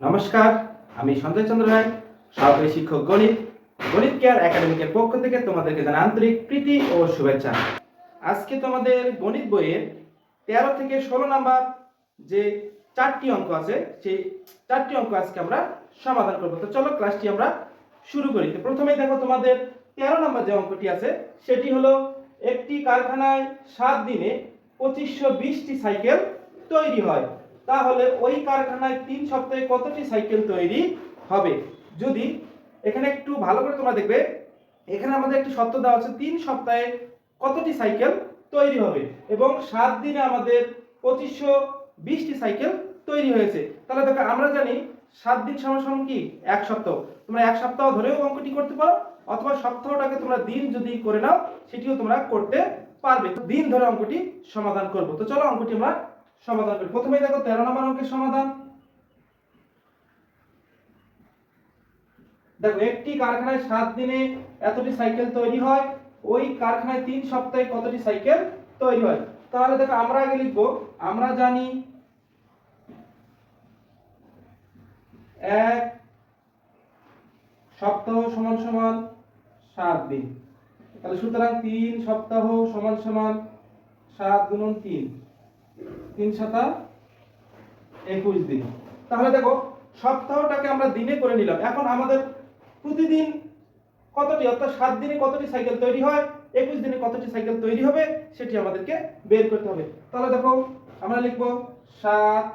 নমস্কার, আমি সঞ্জয় চন্দ্র রায়, সহকারী শিক্ষক গণিত, গণিত কেয়ার একাডেমিকের পক্ষ থেকে তোমাদেরকে জানাই আন্তরিক প্রীতি ও শুভেচ্ছা। আজকে তোমাদের গণিত বইয়ের 13 থেকে 16 নাম্বার যে 4টি অঙ্ক আছে, সেই 4টি অঙ্ক আজকে আমরা সমাধান করব। তো চলো ক্লাসটি আমরা শুরু করি। তো প্রথমেই দেখো তোমাদের 13 নাম্বার যে অঙ্কটি আছে সেটি হলো একটি কারখানায় 7 দিনে 2520টি সাইকেল তৈরি হয়, তাহলে ওই কারখানায় 3 সপ্তাহে কতটি সাইকেল তৈরি হবে। যদি এখানে একটু ভালো করে তোমরা দেখবে, এখানে আমাদের একটি শর্ত দেওয়া আছে 3 সপ্তাহে কতটি সাইকেল তৈরি হবে এবং 7 দিনে আমাদের 2520টি সাইকেল তৈরি হয়েছে। তাহলে দেখো আমরা জানি 7 দিন সমান কি 1 সপ্তাহ। তোমরা 1 সপ্তাহ ধরেও অঙ্কটি করতে পারো অথবা সপ্তাহটাকে তোমরা দিন যদি করে নাও সেটিও তোমরা করতে পারবে। দিন ধরে অঙ্কটি সমাধান করব। তো চলো অঙ্কটি আমরা সমাধান করি। প্রথমে দেখো 13 নম্বর অঙ্কের সমাধান। দেখো একটি কারখানায় 7 দিনে এতটি সাইকেল তৈরি হয়, ওই কারখানায় 3 সপ্তাহে কতটি সাইকেল তৈরি হয়। তাহলে দেখো আমরা আগে লিখবো, আমরা জানি 1 সপ্তাহ সমান সমান 7 দিন। তাহলে সুতরাং 3 সপ্তাহ সমান সমান 7 গুণন 3, 3 সাতা 21 দিন। তাহলে দেখো সপ্তাহটাকে আমরা দিনে করে নিলাম। এখন আমাদের প্রতিদিন কতটি, অর্থাৎ 7 দিনে কতটি সাইকেল তৈরি হয়, 21 দিনে কতটি সাইকেল তৈরি হবে সেটি আমাদেরকে বের করতে হবে। তাহলে দেখো আমরা লিখব 7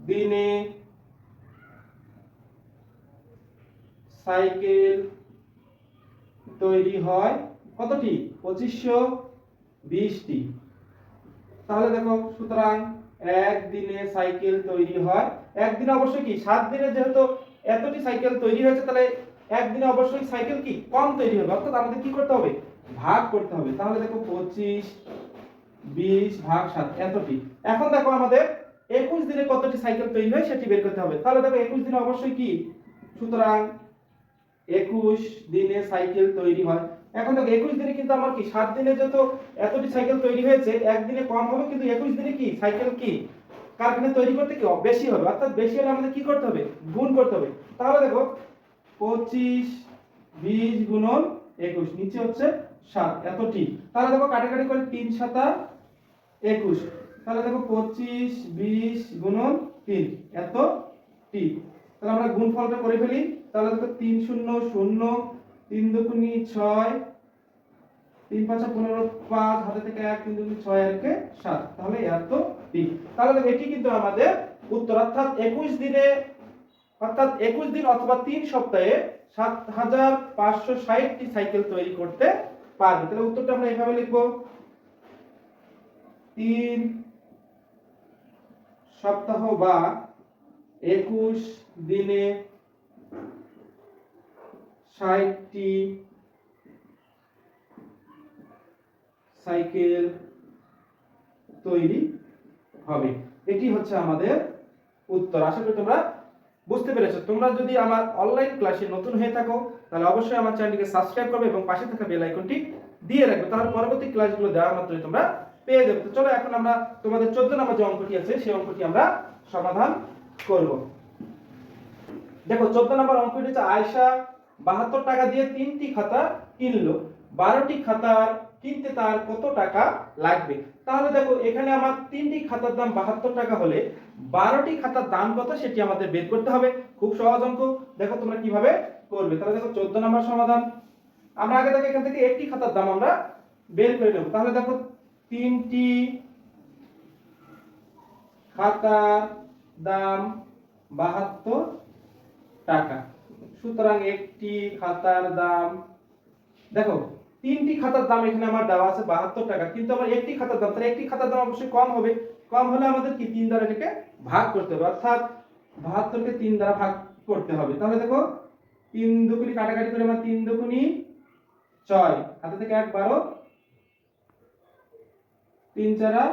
দিনে সাইকেল তৈরি হয় কতটি, 2520টি। তাহলে দেখো সুতরাং একদিনে সাইকেল তৈরি হয়, একদিনে অবশ্যই কি 7 দিনে যেহেতু এতটি সাইকেল তৈরি হয়েছে তাহলে একদিনে অবশ্যই সাইকেল কি কম তৈরি হবে, অর্থাৎ আমাদের কি করতে হবে, ভাগ করতে হবে। তাহলে দেখো 25 20 ভাগ 7 এতটি। এখন দেখো আমাদের 21 দিনে কতটি সাইকেল তৈরি হয় সেটি বের করতে হবে। তাহলে দেখো 21 দিনে অবশ্যই কি, সুতরাং 21 দিনে সাইকেল তৈরি হয়। এখন দেখো 21 দিনে কিন্তু আমার কি 7 দিনে যত এতটি সাইকেল তৈরি হয়েছে, একদিনে কম হবে, কিন্তু 21 দিনে কি সাইকেল কি কারখানা তৈরি করতে কি বেশি হবে, অর্থাৎ বেশি হলে আমাদের কি করতে হবে, গুণ করতে হবে। তাহলে দেখো 25 20 গুণন 21, নিচে হচ্ছে 7 এতটি। তাহলে দেখো কাটাকাটি করে 3 সাতা 21। তাহলে দেখো 25 20 গুণন 3 এতটি। তাহলে আমরা গুণফলটা করে ফেলি। তাহলে দেখো 3 0 0, 3 দুগুণী 6, 3 5 15, 5 হাতে থেকে 1, 3 দুগুণী 6 আর কে 7, তাহলে এতটি। তাহলে দেখো এটি কিন্তু আমাদের উত্তর, অর্থাৎ 21 দিনে, অর্থাৎ 21 দিন অথবা 3 সপ্তাহে 7560টি সাইকেল তৈরি করতে পারবে। তাহলে উত্তরটা আমরা এভাবে লিখব, 3 সপ্তাহ বা 21 দিনে 60টি সাইকেল তৈরি হবে। এটি হচ্ছে আমাদের উত্তর। আশা করি তোমরা বুঝতে পেরেছো। তোমরা যদি আমার অনলাইন ক্লাসে নতুন হয়ে থাকো তাহলে অবশ্যই আমার চ্যানেলটিকে সাবস্ক্রাইব করবে এবং পাশে থাকা বেল আইকনটি দিয়ে রাখবে, তাহলে পরবর্তী ক্লাসগুলো দেওয়া মাত্রই তোমরা পেয়ে যাবে। তো চলো এখন আমরা তোমাদের 14 নম্বর যে অঙ্কটি আছে সেই অঙ্কটি আমরা সমাধান করব। দেখো 14 নম্বর অঙ্কটি হচ্ছে আয়েশা 72 টাকা দিয়ে 3টি খাতা কিনলো, 12টি খাতা কিনতে তার কত টাকা লাগবে। তাহলে দেখো এখানে আমার 3টি খাতার দাম 72 টাকা হলে 12টি খাতার দাম কত সেটি আমাদের বের করতে হবে। খুব সহজ অঙ্ক, দেখো তোমরা কিভাবে করবে। তাহলে দেখো 14 নম্বর সমাধান। আমরা আগে থেকে এখান থেকে একটি খাতার দাম আমরা বের করে নেব। তাহলে দেখো 3টি খাতার দাম 72 টাকা, সুতরাং একটি খাতার দাম, দেখো 3টি খাতার দাম এখানে আমার দেওয়া আছে 72 টাকা, কিন্তু আমার একটি খাতার দাম, তাহলে একটি খাতার দাম অবশ্যই কম হবে। কম হলে আমাদের কি 3 দ্বারা এটাকে ভাগ করতে হবে, অর্থাৎ 72 কে 3 দ্বারা ভাগ করতে হবে। তাহলে দেখো 3 দুগুণী কাটাকাটি করে আমরা 3 দুগুণী 6, হাতে থেকে 1 12, 3 4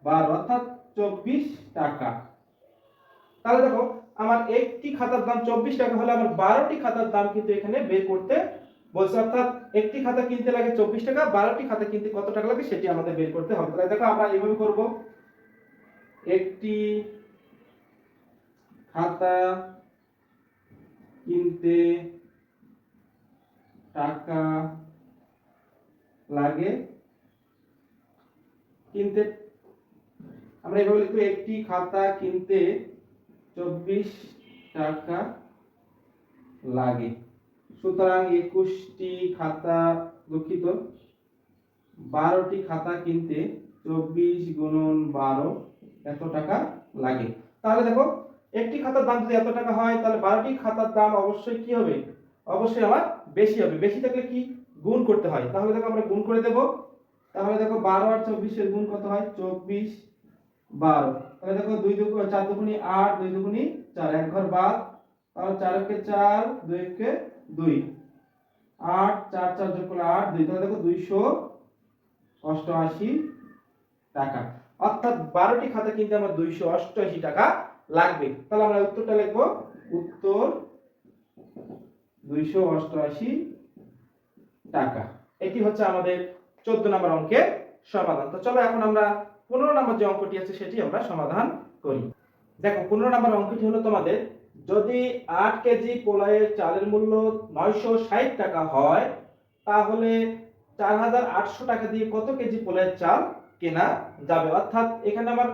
12, অর্থাৎ 24 টাকা। তাহলে দেখো আমার একটি খাতার দাম 24 টাকা হলে আমার 12টি খাতার দাম কিন্তু এখানে বের করতে বলছে, অর্থাৎ একটি খাতা কিনতে লাগে 24 টাকা, 12টি খাতা কিনতে কত টাকা লাগে সেটি আমাদের বের করতে হবে। তাহলে দেখো আমরা এইভাবে করব, একটি খাতা কিনতে টাকা লাগে। কিনতে আমরা এভাবে লিখব, একটি খাতা কিনতে 24 টাকা লাগে। সুতরাং 21টি খাতা, দুঃখিত, 12টি খাতা কিনতে 24 গুণন 12 এত টাকা লাগে। তাহলে দেখো, একটি খাতার দাম যদি এত টাকা হয়, তাহলে 12টি খাতার দাম অবশ্যই কি হবে? অবশ্যই আমার বেশি হবে। বেশি থাকলে কি গুণ করতে হয়। তাহলে দেখো আমরা গুণ করে দেব। তাহলে দেখো 12 আর 24 এর গুণ কত হয়? 24 12। তাহলে দেখো 2 2 4 দুগুণী 8, 2 দুগুণী 4, এক ঘর বাদ। তাহলে 4 কে 4, 2 কে 2, 8 4 4 যোগ করলে 8 2। তাহলে দেখো 288 টাকা। অর্থাৎ 12টি খাতা কিনতে আমার 288 টাকা লাগবে। তাহলে আমরা উত্তরটা লিখব, উত্তর 288 টাকা। এটি হচ্ছে আমাদের 14 নম্বর অঙ্কের সমাধান। তো চলো এখন আমরা 15 নম্বর যে অঙ্কটি আছে সেটি আমরা সমাধান করি। দেখো 15 নম্বর অঙ্কটি হলো তোমাদের, যদি 8 কেজি পোলাওয়ের চালের মূল্য 960 টাকা হয়, তাহলে 4800 টাকা দিয়ে কত কেজি পোলাওয়ের চাল কেনা যাবে। অর্থাৎ এখানে আমার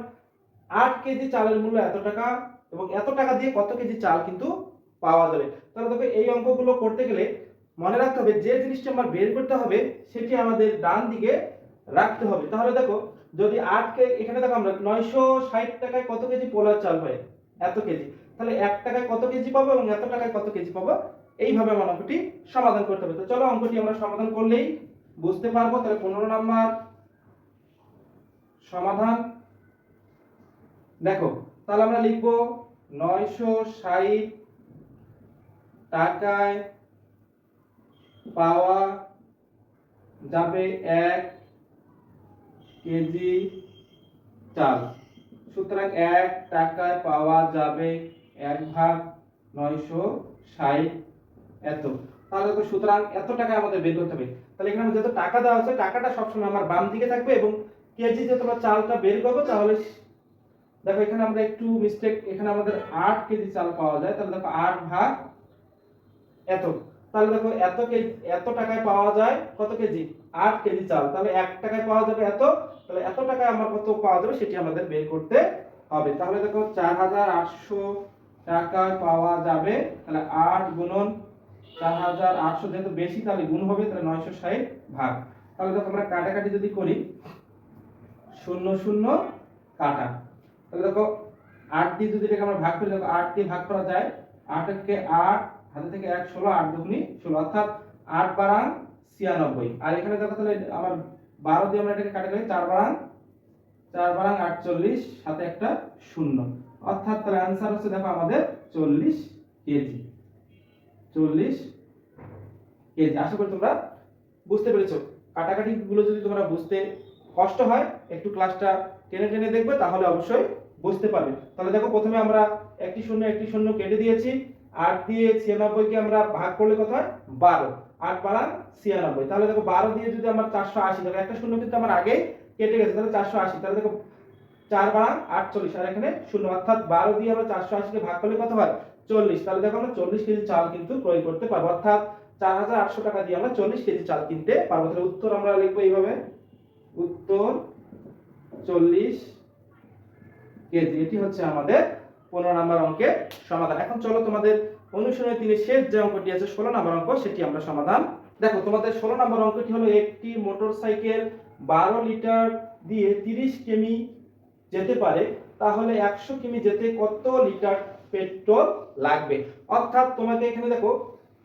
8 কেজি চালের মূল্য এত টাকা এবং এত টাকা দিয়ে কত কেজি চাল কিন্তু পাওয়া যাবে। তাহলে দেখো এই অঙ্কগুলো করতে গেলে মনে রাখতে হবে, যে জিনিসটা আমার বের করতে হবে সেটি আমাদের ডান দিকে রাখতে হবে। তাহলে দেখো, যদি 8 কে এখানে দেখো আমরা 960 টাকায় কত কেজি পোলাও চাল হয়? এত কেজি। তাহলে 1 টাকায় কত কেজি পাবো এবং এত টাকায় কত কেজি পাবো, এইভাবে আমার অঙ্কটি সমাধান করতে হবে। তো চলো অঙ্কটি আমরা সমাধান করলেই বুঝতে পারবো। তাহলে 15 নাম্বার সমাধান দেখো, তাহলে আমরা লিখব 960 টাকায় পাওয়া যাবে 1 কেজি চাল। সুতরাং 1 টাকায় পাওয়া যাবে 1/960 এত। তাহলে দেখো, সুতরাং এত টাকা আমাদের বের করতে হবে। তাহলে এখানে যত টাকা দেওয়া আছে, টাকাটা সবসময় আমার বাম দিকে থাকবে এবং কেজি যত আমরা চালটা বের করবো, তাহলে দেখো এখানে আমরা একটু মিস্টেক, এখানে আমাদের 8 কেজি চাল পাওয়া যায়। তাহলে দেখো 8 ভাগ এত। তাহলে দেখো এত টাকায় পাওয়া যায় কত কেজি? 8 কেজি চাল। তাহলে 1 টাকায় পাওয়া যাবে এত। তাহলে এত টাকায় আমার কত পাওয়া যাবে সেটি আমাদের বের করতে হবে। তাহলে দেখো 4800 টাকায় পাওয়া যাবে, তাহলে 8 গুণন 4800, যেহেতু বেশি তাহলে গুণ হবে, তাহলে 960 ভাগ। তাহলে দেখো আমরা কাটাকাটি যদি করি, 0 0 কাটা। তাহলে দেখো 8 দিয়ে যদি এটাকে আমরা ভাগ করি, দেখো 8 দিয়ে ভাগ করা যায়। 8 কে 8, হাতে থেকে 1 16, 8 দুগুণী 16, অর্থাৎ 8 বারাং 96। আর এখানে দেখো তাহলে আমার 12 দিয়ে আমরা এটাকে কাটাকাটি, 4 বারাং 48, সাথে একটা 0, অর্থাৎ তাহলে आंसर হচ্ছে দেখো আমাদের 40 কেজি। 40 কেজি। আশা করি তোমরা বুঝতে পেরেছো। কাটাকাটি গুলো যদি তোমরা বুঝতে কষ্ট হয়, একটু ক্লাসটা টেনে টেনে দেখবে, তাহলে অবশ্যই বুঝতে পারবে। তাহলে দেখো প্রথমে আমরা একটি শূন্য কেটে দিয়েছি। 8 দিয়ে 96 কে আমরা ভাগ করলে কত হয়? 12। 8 বারাং 96। তাহলে দেখো 12 দিয়ে যদি আমরা 480, দেখো একটা শূন্য কিন্তু আমার আগেই কেটে গেছে, তাহলে 480। তাহলে দেখো 4 বারাং 48, আর এখানে 0, অর্থাৎ 12 দিয়ে আমরা 480 কে ভাগ করলে কত হয়? 40। তাহলে দেখো আমরা 40 কেজি চাল কিন্তু ক্রয় করতে পারবো। অর্থাৎ 4800 টাকা দিয়ে আমরা 40 কেজি চাল কিনতে পারবো। তাহলে উত্তর আমরা লিখবো এইভাবে, উত্তর 40 কেজি। এটি হচ্ছে আমাদের 15 নম্বর অঙ্কের সমাধান। এখন চলো তোমাদের অনুশীলনী 3 এর শেষ যে অঙ্কটি আছে 16 নম্বর অঙ্ক, সেটি আমরা সমাধান। দেখো তোমাদের 16 নম্বর অঙ্কটি হলো, একটি মোটরসাইকেল 12 লিটার দিয়ে 30 কিমি যেতে পারে, তাহলে 100 কিমি যেতে কত লিটার পেট্রোল লাগবে। অর্থাৎ তোমাকে এখানে দেখো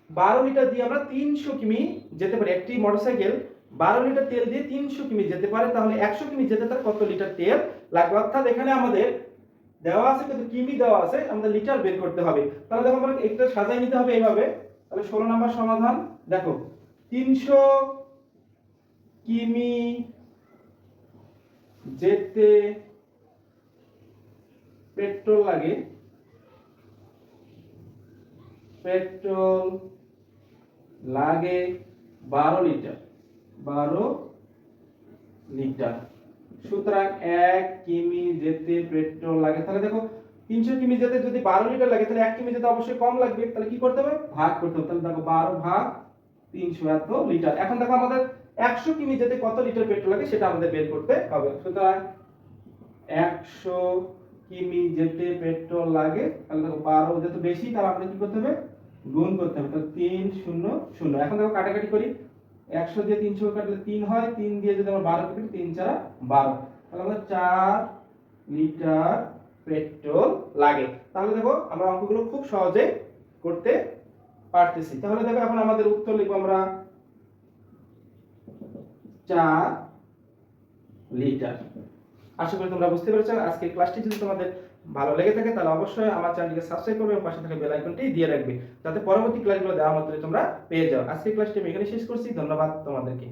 12 লিটার দিয়ে আমরা 300 কিমি যেতে পারি। একটি মোটরসাইকেল 12 লিটার তেল দিয়ে 300 কিমি যেতে পারে, তাহলে 100 কিমি যেতে তার কত লিটার তেল লাগবে। অর্থাৎ এখানে আমাদের দেওয়া আছে কিন্তু কিমি দেওয়া আছে, আমাদের লিটার বের করতে হবে। তাহলে দেখো আমরা একটা সাজাই নিতে হবে এইভাবে। তাহলে 16 নম্বর সমাধান দেখো, 300 কিমি যেতে পেট্রোল লাগে, পেট্রোল লাগে 12 লিটার, 12 লিটার। সুতরাং 1 কিমি যেতে পেট্রোল লাগে। তাহলে দেখো 300 কিমি যেতে যদি 12 লিটার লাগে তাহলে 1 কিমি যেতে অবশ্যই কম লাগবে, তাহলে কি করতে হবে, ভাগ করতে হবে। তাহলে দেখো 12 ভাগ 300 এত লিটার। এখন দেখো আমাদের 100 কিমি যেতে কত লিটার পেট্রোল লাগে সেটা আমাদের বের করতে হবে। সুতরাং 100 কিমি যেতে পেট্রোল লাগে, তাহলে দেখো 12 যেহেতু বেশি তাহলে আমাদের কি করতে হবে, গুণ করতে হবে। তাহলে 300। এখন দেখো কাটাকাটি করি, 100 দিয়ে 300 কাটলে 3 হয়, 3 দিয়ে যদি আমরা 12 কাটি 3 4 12, তাহলে আমাদের 4 লিটার পেট্রোল লাগে। তাহলে দেখো আমরা অঙ্কগুলো খুব সহজে করতে পারতেছি। তাহলে দেখো এখন আমাদের উত্তর লিখব আমরা 4 লিটার। আশা করি তোমরা বুঝতে পেরেছো। আজকে ক্লাসটি যদি তোমাদের ভালো লেগে থাকে তাহলে অবশ্যই আমার চ্যানেলটিকে সাবস্ক্রাইব করবে এবং পাশে থাকা বেল আইকনটি দিয়ে রাখবে, যাতে পরবর্তী ক্লাসগুলো দেওয়া মাত্রই তোমরা পেয়ে যাও। আজকে ক্লাসটি আমি এখানে শেষ করছি। ধন্যবাদ তোমাদেরকে।